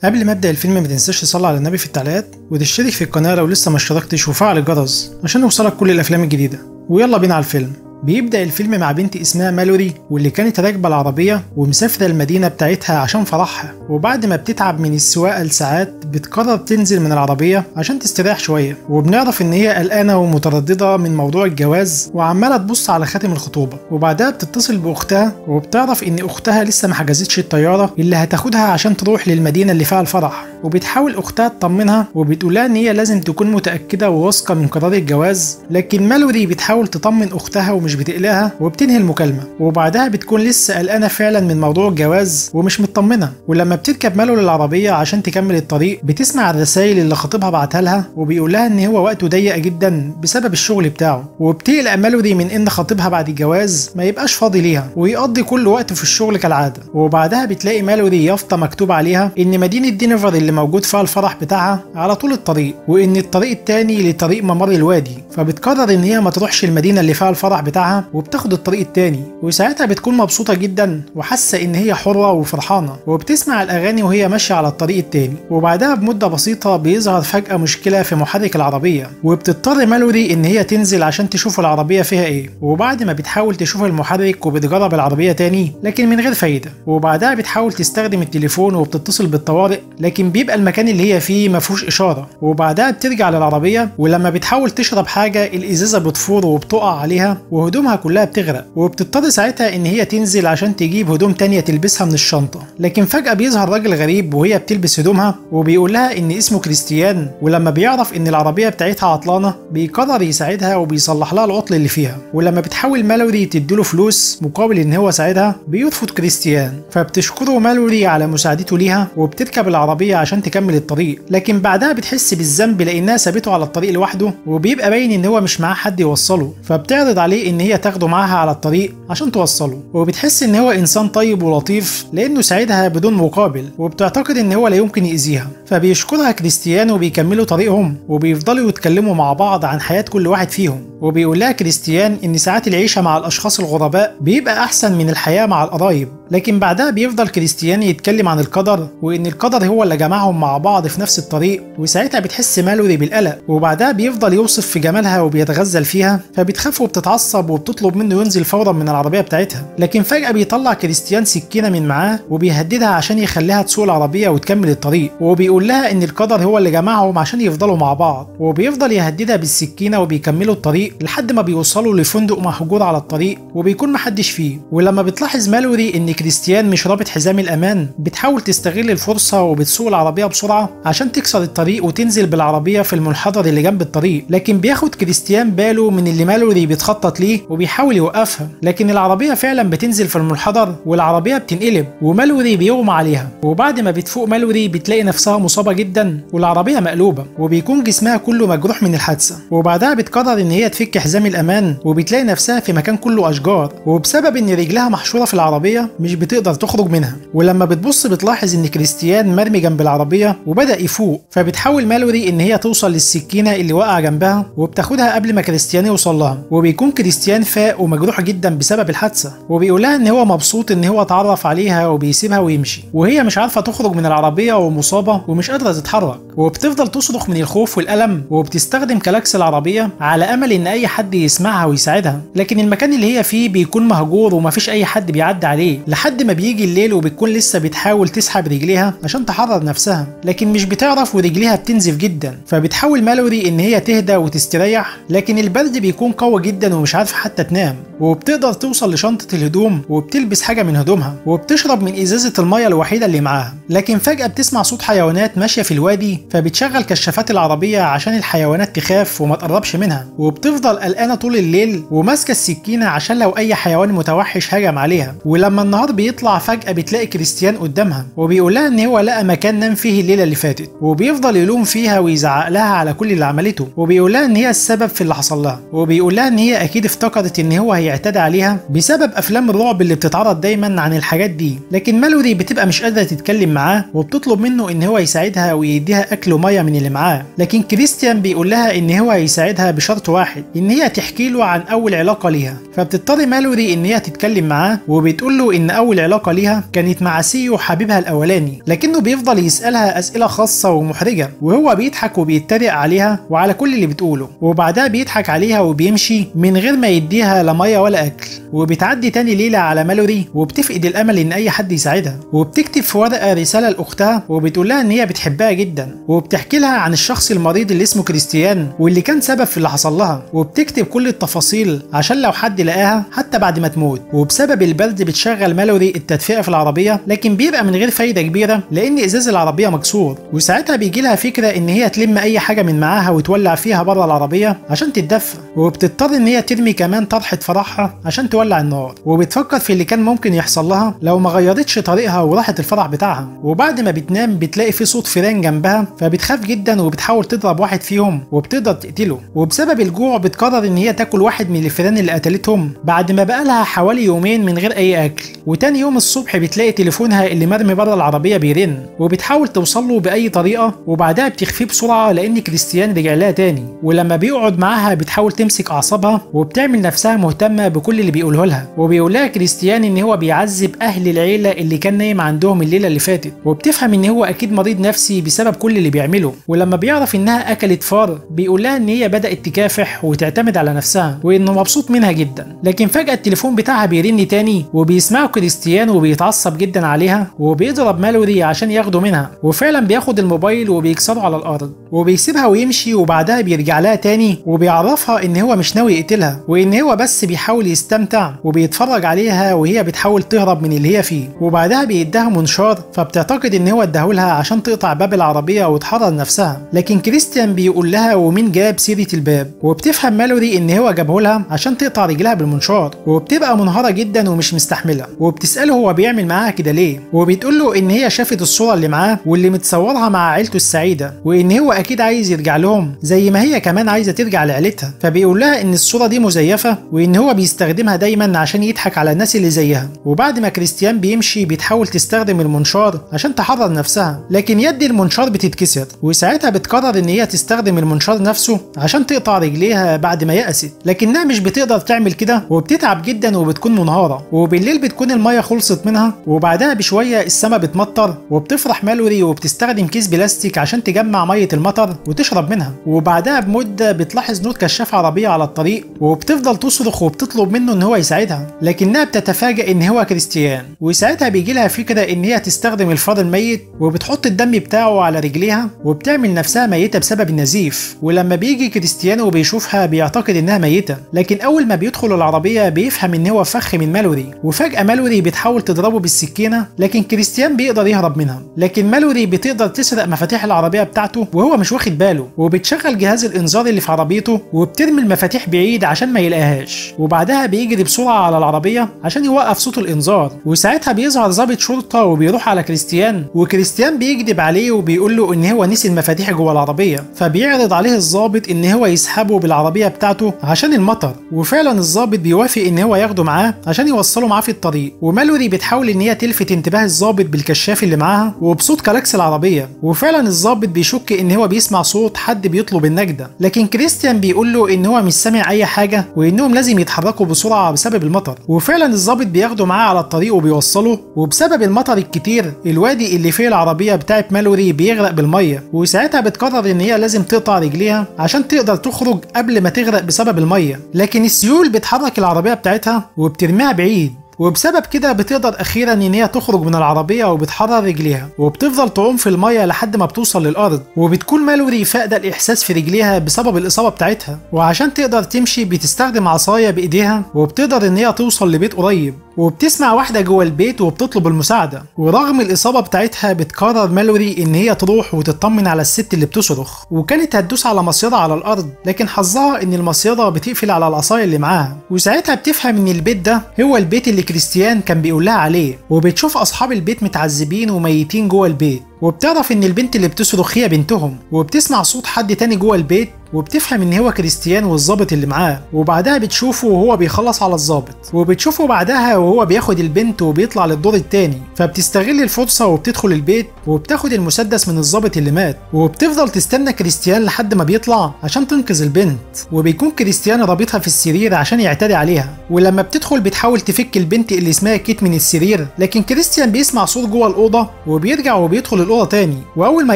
قبل ما ابدا الفيلم ما تنساش تصلي على النبي في التعليقات وتشترك في القناه لو لسه ما اشتركتش وفعل الجرس عشان يوصلك كل الافلام الجديده. ويلا بينا على الفيلم. بيبدأ الفيلم مع بنت اسمها مالوري واللي كانت راكبة العربية ومسافرة المدينة بتاعتها عشان فرحها، وبعد ما بتتعب من السواقة لساعات بتقرر تنزل من العربية عشان تستريح شوية، وبنعرف ان هي قلقانة ومترددة من موضوع الجواز وعمالة تبص على خاتم الخطوبة، وبعدها بتتصل باختها وبتعرف ان اختها لسه ما حجزتش الطيارة اللي هتاخدها عشان تروح للمدينة اللي فيها الفرح، وبتحاول اختها تطمنها وبتقولها ان هي لازم تكون متأكدة وواثقة من قرار الجواز، لكن مالوري بتحاول تطمن اختها ومش بتقلقها وبتنهي المكالمة، وبعدها بتكون لسه قلقانة فعلا من موضوع الجواز ومش مطمنة. ولما بتركب مالوري العربية عشان تكمل الطريق بتسمع الرسائل اللي خطيبها بعتها لها وبيقولها ان هو وقته ضيق جدا بسبب الشغل بتاعه، وبتقلق مالوري من ان خطيبها بعد الجواز ما يبقاش فاضي ليها ويقضي كل وقته في الشغل كالعادة. وبعدها بتلاقي مالوري يافطة مكتوب عليها ان مدينة دينفر اللي موجود فيها الفرح بتاعها على طول الطريق، وان الطريق التاني لطريق ممر الوادي، فبتقرر ان هي ما تروحش المدينة اللي فيها الفرح بتاعها وبتاخد الطريق التاني، وساعتها بتكون مبسوطة جدا وحاسة ان هي حرة وفرحانة، وبتسمع الاغاني وهي ماشية على الطريق التاني. وبعدها بمدة بسيطة بيظهر فجأة مشكلة في محرك العربية، وبتضطر مالوري ان هي تنزل عشان تشوف العربية فيها ايه، وبعد ما بتحاول تشوف المحرك وبتجرب العربية تاني لكن من غير فايدة، وبعدها بتحاول تستخدم التليفون وبتتصل بالطوارئ لكن بيبقى المكان اللي هي فيه مفهوش اشارة، وبعدها بترجع للعربية ولما بتحاول تشرب حاجة الازازة بتفور وبتقع عليها وهدومها كلها بتغرق، وبتضطر ساعتها ان هي تنزل عشان تجيب هدوم تانية تلبسها من الشنطة، لكن فجأة بيظهر راجل غريب وهي بتلبس هدومها وبيقول لها ان اسمه كريستيان، ولما بيعرف ان العربية بتاعتها عطلانة بيقرر يساعدها وبيصلح لها العطل اللي فيها، ولما بتحاول مالوري تديله فلوس مقابل ان هو ساعدها بيرفض كريستيان، فبتشكره مالوري على مساعدته ليها وبتركب العربية عشان تكمل الطريق، لكن بعدها بتحس بالذنب لانها سابته على الطريق لوحده وبيبقى باين ان هو مش معاه حد يوصله، فبتعرض عليه ان هي تاخده معاها على الطريق عشان توصله، وبتحس ان هو انسان طيب ولطيف لانه ساعدها بدون مقابل، وبتعتقد ان هو لا يمكن يأذيها، فبيشكرها كريستيان وبيكملوا طريقهم وبيفضلوا يتكلموا مع بعض عن حياة كل واحد فيهم، وبيقول لها كريستيان ان ساعات العيشة مع الاشخاص الغرباء بيبقى احسن من الحياة مع القرايب، لكن بعدها بيفضل كريستيان يتكلم عن القدر وان القدر هو اللي جمعهم مع بعض في نفس الطريق، وساعتها بتحس مالوري بالقلق، وبعدها بيفضل يوصف في جمالها وبيتغزل فيها، فبتخاف وبتتعصب وبتطلب منه ينزل فورا من العربية بتاعتها، لكن فجأة بيطلع كريستيان سكينة من معاه وبيهددها عشان يخليها تسوق العربية وتكمل الطريق، وبيقول لها ان القدر هو اللي جمعهم عشان يفضلوا مع بعض، وبيفضل يهددها بالسكينة وبيكملوا الطريق لحد ما بيوصلوا لفندق مهجور على الطريق وبيكون محدش فيه. ولما بتلاحظ مالوري ان كريستيان مش رابط حزام الامان بتحاول تستغل الفرصة وبتسوق العربية بسرعة عشان تكسر الطريق وتنزل بالعربية في المنحدر اللي جنب الطريق، لكن بياخد كريستيان باله من اللي مالوري بيتخطط ليه وبيحاول يوقفها، لكن العربية فعلا بتنزل في المنحدر والعربية بتنقلب ومالوري بيغمى عليها، وبعد ما بتفوق مالوري بتلاقي نفسها مصابة جدا والعربية مقلوبة وبيكون جسمها كله مجروح من الحادثة، وبعدها بتقرر ان هي تفك حزام الامان وبتلاقي نفسها في مكان كله اشجار، وبسبب ان رجلها محشورة في العربية مش بتقدر تخرج منها، ولما بتبص بتلاحظ ان كريستيان مرمي جنب العربية وبدأ يفوق، فبتحاول مالوري ان هي توصل للسكينة اللي واقعة جنبها وبتاخدها قبل ما كريستيان يوصل لها، وبيكون كريستيان فاق ومجروح جدا بسبب الحادثة، وبيقولها ان هو مبسوط ان هو اتعرف عليها وبيسيبها ويمشي، وهي مش عارفة تخرج من العربية ومصابة ومش قادرة تتحرك، وبتفضل تصرخ من الخوف والألم وبتستخدم كلاكس العربية على امل ان اي حد يسمعها ويساعدها، لكن المكان اللي هي فيه بيكون مهجور ومفيش اي حد بيعدي عليه لحد ما بيجي الليل، وبتكون لسه بتحاول تسحب رجليها عشان تحرر نفسها لكن مش بتعرف ورجليها بتنزف جدا، فبتحاول مالوري ان هي تهدى وتستريح لكن البرد بيكون قوي جدا ومش عارفه حتى تنام، وبتقدر توصل لشنطه الهدوم وبتلبس حاجه من هدومها وبتشرب من ازازه الميه الوحيده اللي معاها، لكن فجاه بتسمع صوت حيوانات ماشيه في الوادي، فبتشغل كشافات العربيه عشان الحيوانات تخاف وما تقربش منها، وبتفضل قلقانه طول الليل وماسكه السكينه عشان لو اي حيوان متوحش هجم عليها، ولما النهار بيطلع فجاه بتلاقي كريستيان قدامها وبيقول لها ان هو لقى مكان نام فيه الليله اللي فاتت، وبيفضل يلوم فيها ويزعق لها على كل اللي عملته، وبيقول لها ان هي السبب في اللي حصل لها، وبيقول لها ان هي اكيد افتكرت افتكرت ان هو هيعتدي عليها بسبب افلام الرعب اللي بتتعرض دايما عن الحاجات دي، لكن مالوري بتبقى مش قادره تتكلم معاه وبتطلب منه ان هو يساعدها ويديها اكل وميه من اللي معاه. لكن كريستيان بيقول لها ان هو هيساعدها بشرط واحد، ان هي تحكي له عن اول علاقه ليها. فبتضطر مالوري ان هي تتكلم معاه وبتقول له ان اول علاقه ليها كانت مع سيو حبيبها الاولاني، لكنه بيفضل يسالها اسئله خاصه ومحرجه وهو بيضحك وبيتريق عليها وعلى كل اللي بتقوله، وبعدها بيضحك عليها وبيمشي من غير ما يديها لا ميه ولا اكل. وبتعدي تاني ليله على مالوري وبتفقد الامل ان اي حد يساعدها، وبتكتب في ورقه رساله لاختها وبتقول لها ان هي بتحبها جدا، وبتحكي لها عن الشخص المريض اللي اسمه كريستيان واللي كان سبب في اللي حصل لها، وبتكتب كل التفاصيل عشان لو حد لقاها حتى بعد ما تموت. وبسبب البرد بتشغل مالوري التدفئه في العربيه، لكن بيبقى من غير فايده كبيره لان ازاز العربيه مكسور. وساعتها بيجي لها فكره ان هي تلم اي حاجه من معاها وتولع فيها بره العربيه عشان تتدفى، وبتضطر ان هي ترمي كمان طرحه فرحها عشان تولع النار، وبتفكر في اللي كان ممكن يحصل لها لو ما غيرتش طريقها وراحت الفرح بتاعها. وبعد ما بتنام بتلاقي في صوت فيران جنبها، فبتخاف جدا وبتحاول تضرب واحد فيهم وبتقدر تقتله. وبسبب الجوع بتقرر ان هي تاكل واحد من الفيران اللي قتلتهم بعد ما بقى لها حوالي يومين من غير اي اكل. وتاني يوم الصبح بتلاقي تليفونها اللي مرمي بره العربيه بيرن، وبتحاول توصل له باي طريقه، وبعدها بتخفيه بسرعه لان كريستيان رجع لها تاني. ولما بيقعد معاها بتحاول تمسك اعصابها وبتعمل نفسها مهتمه بكل اللي بيقوله لها، وبيقول لها كريستيان ان هو بيعذب اهل العيله اللي كان نايم عندهم الليله اللي فاتت، وبتفهم ان هو اكيد مريض نفسي بسبب كل اللي بيعمله. ولما بيعرف انها اكلت فار بيقول لها ان هي بدات تكافح وتعتمد على نفسها وانه مبسوط منها جدا. لكن فجاه التليفون بتاعها بيرن تاني وبيسمعه كريستيان وبيتعصب جدا عليها وبيضرب مالوري عشان ياخده منها، وفعلا بياخد الموبايل وبيكسره على الارض وبيسيبها ويمشي. وبعدها بيرجع لها تاني وبيعرفها ان هو مش ناوي يقتلها وان هو بس بيحاول يستمتع وبيتفرج عليها وهي بتحاول تهرب من اللي هي فيه. وبعدها بيديها منشار فبتعتقد ان هو اداهولها عشان تقطع باب العربيه وتحرر نفسها، لكن كريستيان بيقول لها ومين جاب سيره الباب، وبتفهم مالوري ان هو جابهولها عشان تقطع رجلها بالمنشار، وبتبقى منهاره جدا ومش مستحمله، وبتساله هو بيعمل معاها كده ليه، وبتقول له ان هي شافت الصوره اللي معاه واللي متصورها مع عيلته السعيده وان هو اكيد عايز يرجع لهم زي ما هي كمان عايزه ترجع لعيلتها. فبيقول لها ان الصوره دي مزيفه وان هو بيستخدمها دايما عشان يضحك على الناس اللي زيها. وبعد ما كريستيان بيمشي بتحاول تستخدم المنشار عشان تحرر نفسها، لكن يد المنشار بتتكسر، وساعتها بتقرر ان هي تستخدم المنشار نفسه عشان تقطع رجليها بعد ما يأست، لكنها مش بتقدر تعمل كده وبتتعب جدا وبتكون منهاره. وبالليل بتكون الميه خلصت منها، وبعدها بشويه السما بتمطر وبتفرح مالوري وبتستخدم كيس بلاستيك عشان تجمع ميه المطر وتشرب منها. وبعدها بمده بتلاحظ نور كشاف عربيه على الطريق وبتفضل تصرخ وبتطلب منه ان هو يساعدها، لكنها بتتفاجئ ان هو كريستيان. وساعتها بيجي لها فكره ان هي تستخدم الفار الميت وبتحط الدم بتاعه على رجليها وبتعمل نفسها ميته بسبب النزيف. ولما بيجي كريستيان وبيشوفها بيعتقد انها ميته، لكن اول ما بيدخل العربيه بيفهم ان هو فخ من مالوري. وفجاه مالوري بتحاول تضربه بالسكينه لكن كريستيان بيقدر يهرب منها، لكن مالوري بتقدر تسرق مفاتيح العربيه بتاعته وهو مش واخد باله، وبتشغل جهاز الانذار اللي في عربيته وبترمي المفاتيح بعيد عشان ما يلاقيهاش. وبعدها بيجري بسرعه على العربيه عشان يوقف صوت الانذار، وساعتها بيظهر ضابط شرطه وبيروح على كريستيان، وكريستيان بيكذب عليه وبيقول له ان هو نسي المفاتيح جوه العربيه. فبيعرض عليه الضابط ان هو يسحبه بالعربيه بتاعته عشان المطر، وفعلا الضابط بيوافق ان هو ياخده معاه عشان يوصله معاه في الطريق. ومالوري بتحاول ان هي تلفت انتباه الضابط بالكشاف اللي معاها وبصوت كلاكس العربيه، وفعلا الضابط بيشك ان هو بيسمع صوت حد بيطلب النجده، لكن كريستيان بيقول له ان هو مش سامع اي حاجه وانهم لازم يتحركوا بسرعه بسبب المطر. وفعلا الضابط بياخده معاه على الطريق وبيوصله، وبسبب المطر الكتير الوادي اللي فيه العربيه بتاعت مالوري بيغرق بالميه، وساعتها بتقرر ان هي لازم تقطع رجليها عشان تقدر تخرج قبل ما تغرق بسبب الميه، لكن السيول بتحرك العربيه بتاعتها وبترميها بعيد، وبسبب كده بتقدر اخيرا ان هي تخرج من العربيه وبتحرر رجليها وبتفضل تعوم في الميه لحد ما بتوصل للارض. وبتكون مالوري فاقده الاحساس في رجليها بسبب الاصابه بتاعتها، وعشان تقدر تمشي بتستخدم عصايه بايديها وبتقدر ان هي توصل لبيت قريب، وبتسمع واحده جوه البيت وبتطلب المساعده. ورغم الاصابه بتاعتها بتقرر مالوري ان هي تروح وتطمن على الست اللي بتصرخ، وكانت هتدوس على مصيده على الارض لكن حظها ان المصيده بتقفل على العصايه اللي معاها. وساعتها بتفهم ان البيت ده هو البيت اللي كريستيان كان بيقول لها عليه، وبتشوف اصحاب البيت متعذبين وميتين جوه البيت، وبتعرف ان البنت اللي بتصرخ هي بنتهم، وبتسمع صوت حد تاني جوه البيت وبتفهم ان هو كريستيان والظابط اللي معاه، وبعدها بتشوفه وهو بيخلص على الظابط، وبتشوفه بعدها وهو بياخد البنت وبيطلع للدور التاني، فبتستغل الفرصه وبتدخل البيت وبتاخد المسدس من الظابط اللي مات، وبتفضل تستنى كريستيان لحد ما بيطلع عشان تنقذ البنت، وبيكون كريستيان رابطها في السرير عشان يعتدي عليها، ولما بتدخل بتحاول تفك البنت اللي اسمها كيت من السرير، لكن كريستيان بيسمع صوت جوه الاوضه وبيرجع وبيدخل الاوضه تاني، واول ما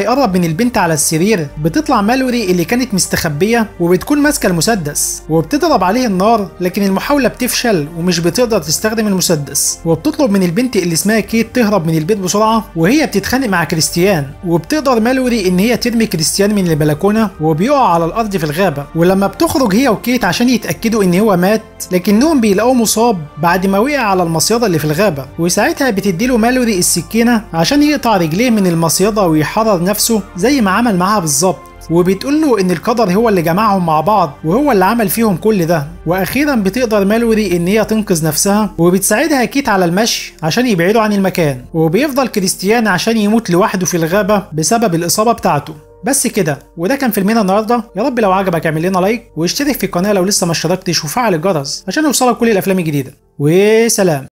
يقرب من البنت على السرير بتطلع مالوري اللي كانت مستخبيه وبتكون ماسكه المسدس وبتضرب عليه النار، لكن المحاوله بتفشل ومش بتقدر تستخدم المسدس، وبتطلب من البنت اللي اسمها كيت تهرب من البيت بسرعه وهي بتتخانق مع كريستيان، وبتقدر مالوري ان هي ترمي كريستيان من البلكونه وبيقع على الارض في الغابه، ولما بتخرج هي وكيت عشان يتاكدوا ان هو مات لكنهم بيلاقوه مصاب بعد ما وقع على المصيده اللي في الغابه، وساعتها بتديله مالوري السكينه عشان يقطع رجليه من المصيده ويحرر نفسه زي ما عمل معاها بالظبط، وبتقول له ان القدر هو اللي جمعهم مع بعض وهو اللي عمل فيهم كل ده، واخيرا بتقدر مالوري ان هي تنقذ نفسها وبتساعدها كيت على المشي عشان يبعدوا عن المكان، وبيفضل كريستيان عشان يموت لوحده في الغابه بسبب الاصابه بتاعته. بس كده، وده كان فيلمنا النهارده. يا رب لو عجبك اعمل لنا لايك واشترك في القناه لو لسه ما اشتركتش وفعل الجرس عشان يوصلك كل الافلام الجديده، وسلام.